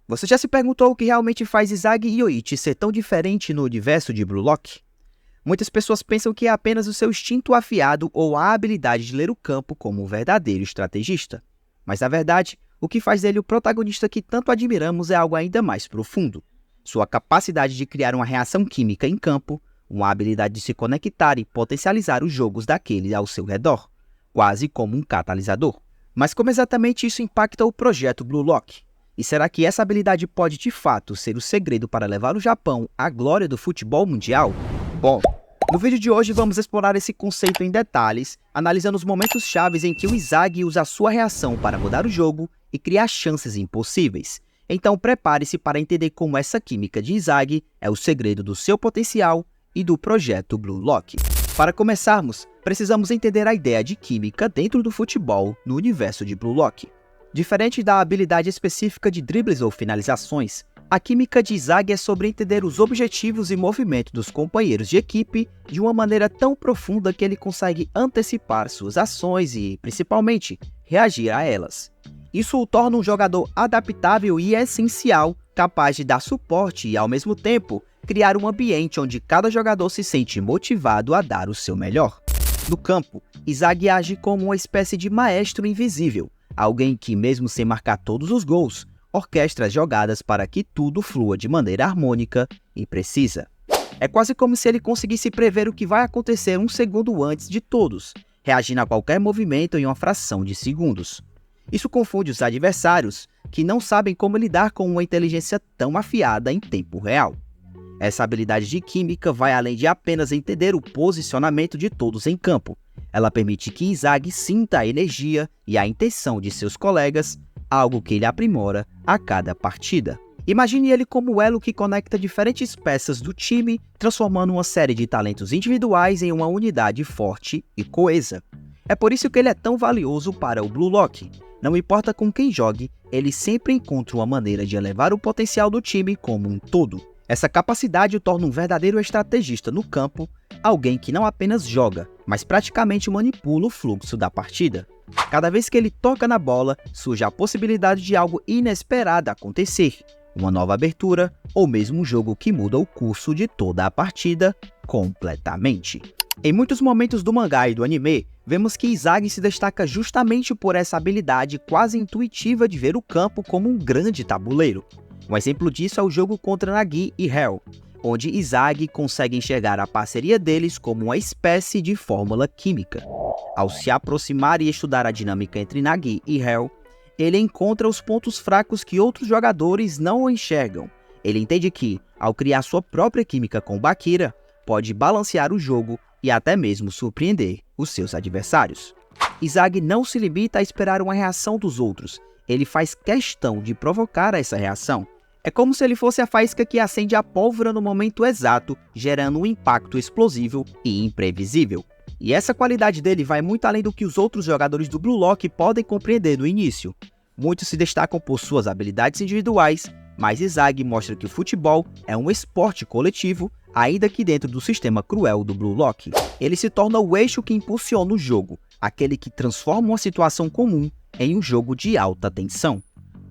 Você já se perguntou o que realmente faz Izagi e Yoichi ser tão diferente no universo de Blue Lock? Muitas pessoas pensam que é apenas o seu instinto afiado ou a habilidade de ler o campo como um verdadeiro estrategista. Mas na verdade, o que faz dele o protagonista que tanto admiramos é algo ainda mais profundo. Sua capacidade de criar uma reação química em campo, uma habilidade de se conectar e potencializar os jogos daquele ao seu redor, quase como um catalisador. Mas como exatamente isso impacta o projeto Blue Lock? E será que essa habilidade pode de fato ser o segredo para levar o Japão à glória do futebol mundial? Bom, no vídeo de hoje vamos explorar esse conceito em detalhes, analisando os momentos chaves em que o Izagi usa a sua reação para mudar o jogo e criar chances impossíveis. Então prepare-se para entender como essa química de Izagi é o segredo do seu potencial e do projeto Blue Lock. Para começarmos, precisamos entender a ideia de química dentro do futebol no universo de Blue Lock. Diferente da habilidade específica de dribles ou finalizações, a química de Izagi é sobre entender os objetivos e movimentos dos companheiros de equipe de uma maneira tão profunda que ele consegue antecipar suas ações e, principalmente, reagir a elas. Isso o torna um jogador adaptável e essencial, capaz de dar suporte e, ao mesmo tempo, criar um ambiente onde cada jogador se sente motivado a dar o seu melhor. No campo, Izagi age como uma espécie de maestro invisível, alguém que, mesmo sem marcar todos os gols, orquestra as jogadas para que tudo flua de maneira harmônica e precisa. É quase como se ele conseguisse prever o que vai acontecer um segundo antes de todos, reagindo a qualquer movimento em uma fração de segundos. Isso confunde os adversários, que não sabem como lidar com uma inteligência tão afiada em tempo real. Essa habilidade de química vai além de apenas entender o posicionamento de todos em campo. Ela permite que Izagi sinta a energia e a intenção de seus colegas, algo que ele aprimora a cada partida. Imagine ele como o elo que conecta diferentes peças do time, transformando uma série de talentos individuais em uma unidade forte e coesa. É por isso que ele é tão valioso para o Blue Lock. Não importa com quem jogue, ele sempre encontra uma maneira de elevar o potencial do time como um todo. Essa capacidade o torna um verdadeiro estrategista no campo, alguém que não apenas joga, mas praticamente manipula o fluxo da partida. Cada vez que ele toca na bola, surge a possibilidade de algo inesperado acontecer, uma nova abertura ou mesmo um jogo que muda o curso de toda a partida completamente. Em muitos momentos do mangá e do anime, vemos que Izagi se destaca justamente por essa habilidade quase intuitiva de ver o campo como um grande tabuleiro. Um exemplo disso é o jogo contra Nagi e Hell, onde Izagi consegue enxergar a parceria deles como uma espécie de fórmula química. Ao se aproximar e estudar a dinâmica entre Nagi e Hell, ele encontra os pontos fracos que outros jogadores não enxergam. Ele entende que, ao criar sua própria química com Bakira, pode balancear o jogo e até mesmo surpreender os seus adversários. Izagi não se limita a esperar uma reação dos outros, ele faz questão de provocar essa reação. É como se ele fosse a faísca que acende a pólvora no momento exato, gerando um impacto explosivo e imprevisível. E essa qualidade dele vai muito além do que os outros jogadores do Blue Lock podem compreender no início. Muitos se destacam por suas habilidades individuais, mas Izagi mostra que o futebol é um esporte coletivo, ainda que dentro do sistema cruel do Blue Lock. Ele se torna o eixo que impulsiona o jogo, aquele que transforma uma situação comum em um jogo de alta tensão.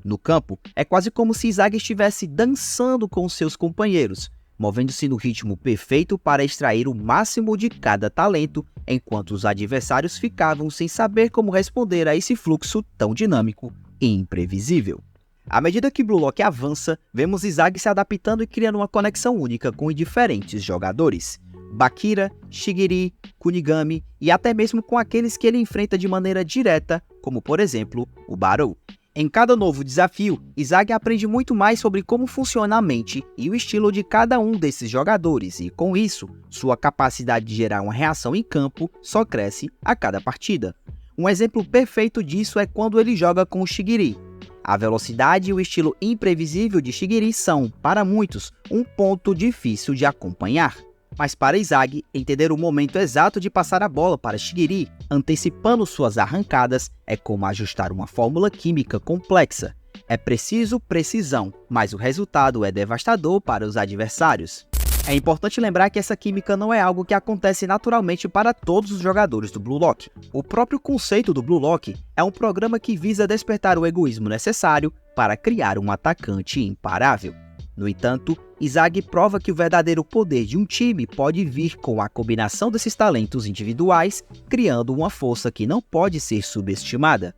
No campo, é quase como se Izagi estivesse dançando com seus companheiros, movendo-se no ritmo perfeito para extrair o máximo de cada talento, enquanto os adversários ficavam sem saber como responder a esse fluxo tão dinâmico e imprevisível. À medida que Blue Lock avança, vemos Izagi se adaptando e criando uma conexão única com os diferentes jogadores. Bakira, Shigiri, Kunigami e até mesmo com aqueles que ele enfrenta de maneira direta, como por exemplo, o Barou. Em cada novo desafio, Izagi aprende muito mais sobre como funciona a mente e o estilo de cada um desses jogadores e, com isso, sua capacidade de gerar uma reação em campo só cresce a cada partida. Um exemplo perfeito disso é quando ele joga com o Shigiri. A velocidade e o estilo imprevisível de Shigiri são, para muitos, um ponto difícil de acompanhar. Mas para Izagi, entender o momento exato de passar a bola para Shigiri, antecipando suas arrancadas, é como ajustar uma fórmula química complexa. É preciso precisão, mas o resultado é devastador para os adversários. É importante lembrar que essa química não é algo que acontece naturalmente para todos os jogadores do Blue Lock. O próprio conceito do Blue Lock é um programa que visa despertar o egoísmo necessário para criar um atacante imparável. No entanto, Inzaghi prova que o verdadeiro poder de um time pode vir com a combinação desses talentos individuais, criando uma força que não pode ser subestimada.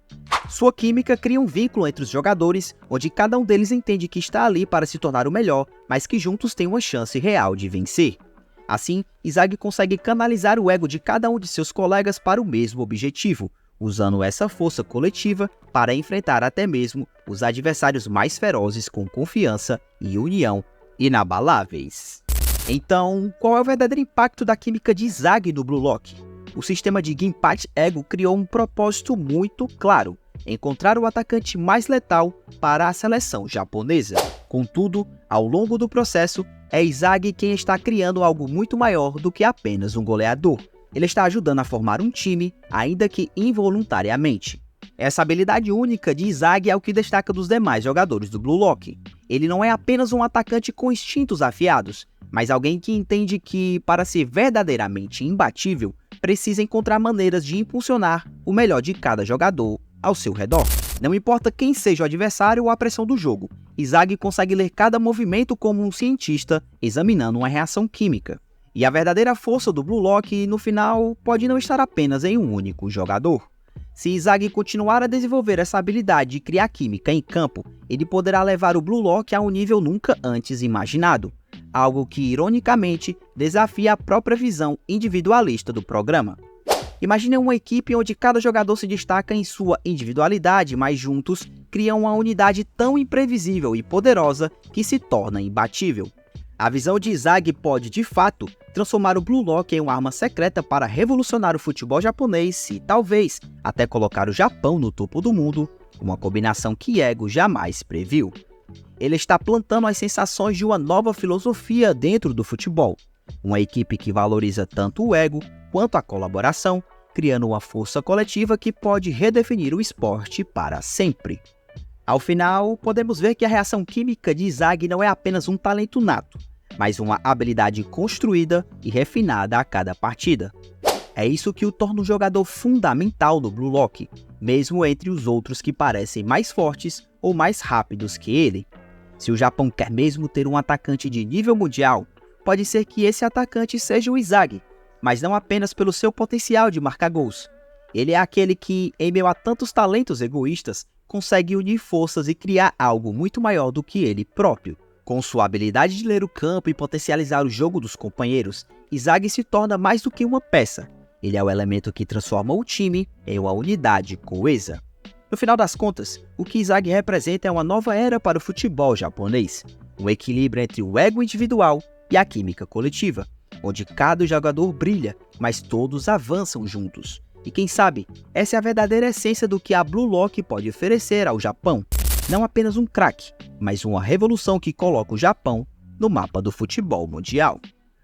Sua química cria um vínculo entre os jogadores, onde cada um deles entende que está ali para se tornar o melhor, mas que juntos têm uma chance real de vencer. Assim, Inzaghi consegue canalizar o ego de cada um de seus colegas para o mesmo objetivo, usando essa força coletiva para enfrentar até mesmo os adversários mais ferozes com confiança e união inabaláveis. Então, qual é o verdadeiro impacto da química de Inzaghi no Blue Lock? O sistema de Ginpachi Ego criou um propósito muito claro: encontrar o atacante mais letal para a seleção japonesa. Contudo, ao longo do processo, é Inzaghi quem está criando algo muito maior do que apenas um goleador. Ele está ajudando a formar um time, ainda que involuntariamente. Essa habilidade única de Inzaghi é o que destaca dos demais jogadores do Blue Lock. Ele não é apenas um atacante com instintos afiados, mas alguém que entende que, para ser verdadeiramente imbatível, precisa encontrar maneiras de impulsionar o melhor de cada jogador ao seu redor. Não importa quem seja o adversário ou a pressão do jogo, Inzaghi consegue ler cada movimento como um cientista examinando uma reação química. E a verdadeira força do Blue Lock, no final, pode não estar apenas em um único jogador. Se Inzaghi continuar a desenvolver essa habilidade de criar química em campo, ele poderá levar o Blue Lock a um nível nunca antes imaginado, algo que, ironicamente, desafia a própria visão individualista do programa. Imagine uma equipe onde cada jogador se destaca em sua individualidade, mas juntos criam uma unidade tão imprevisível e poderosa que se torna imbatível. A visão de Inzaghi pode, de fato, transformar o Blue Lock em uma arma secreta para revolucionar o futebol japonês e, talvez, até colocar o Japão no topo do mundo, uma combinação que Ego jamais previu. Ele está plantando as sensações de uma nova filosofia dentro do futebol, uma equipe que valoriza tanto o ego quanto a colaboração, criando uma força coletiva que pode redefinir o esporte para sempre. Ao final, podemos ver que a reação química de Inzaghi não é apenas um talento nato, mas uma habilidade construída e refinada a cada partida. É isso que o torna um jogador fundamental no Blue Lock, mesmo entre os outros que parecem mais fortes ou mais rápidos que ele. Se o Japão quer mesmo ter um atacante de nível mundial, pode ser que esse atacante seja o Inzaghi, mas não apenas pelo seu potencial de marcar gols. Ele é aquele que, em meio a tantos talentos egoístas, consegue unir forças e criar algo muito maior do que ele próprio. Com sua habilidade de ler o campo e potencializar o jogo dos companheiros, Inzaghi se torna mais do que uma peça. Ele é o elemento que transforma o time em uma unidade coesa. No final das contas, o que Inzaghi representa é uma nova era para o futebol japonês. Um equilíbrio entre o ego individual e a química coletiva, onde cada jogador brilha, mas todos avançam juntos. E quem sabe, essa é a verdadeira essência do que a Blue Lock pode oferecer ao Japão. Não apenas um craque, mas uma revolução que coloca o Japão no mapa do futebol mundial.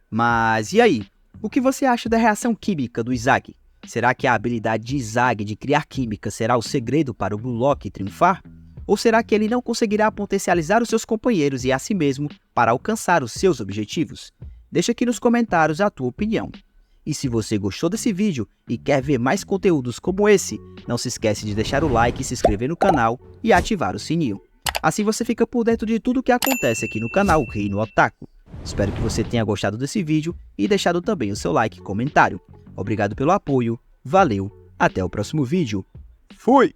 Mas e aí? O que você acha da reação química do Inzaghi? Será que a habilidade de Inzaghi de criar química será o segredo para o Blue Lock triunfar? Ou será que ele não conseguirá potencializar os seus companheiros e a si mesmo para alcançar os seus objetivos? Deixa aqui nos comentários a tua opinião. E se você gostou desse vídeo e quer ver mais conteúdos como esse, não se esquece de deixar o like, se inscrever no canal e ativar o sininho. Assim você fica por dentro de tudo o que acontece aqui no canal Reino Otaku. Espero que você tenha gostado desse vídeo e deixado também o seu like e comentário. Obrigado pelo apoio, valeu, até o próximo vídeo. Fui!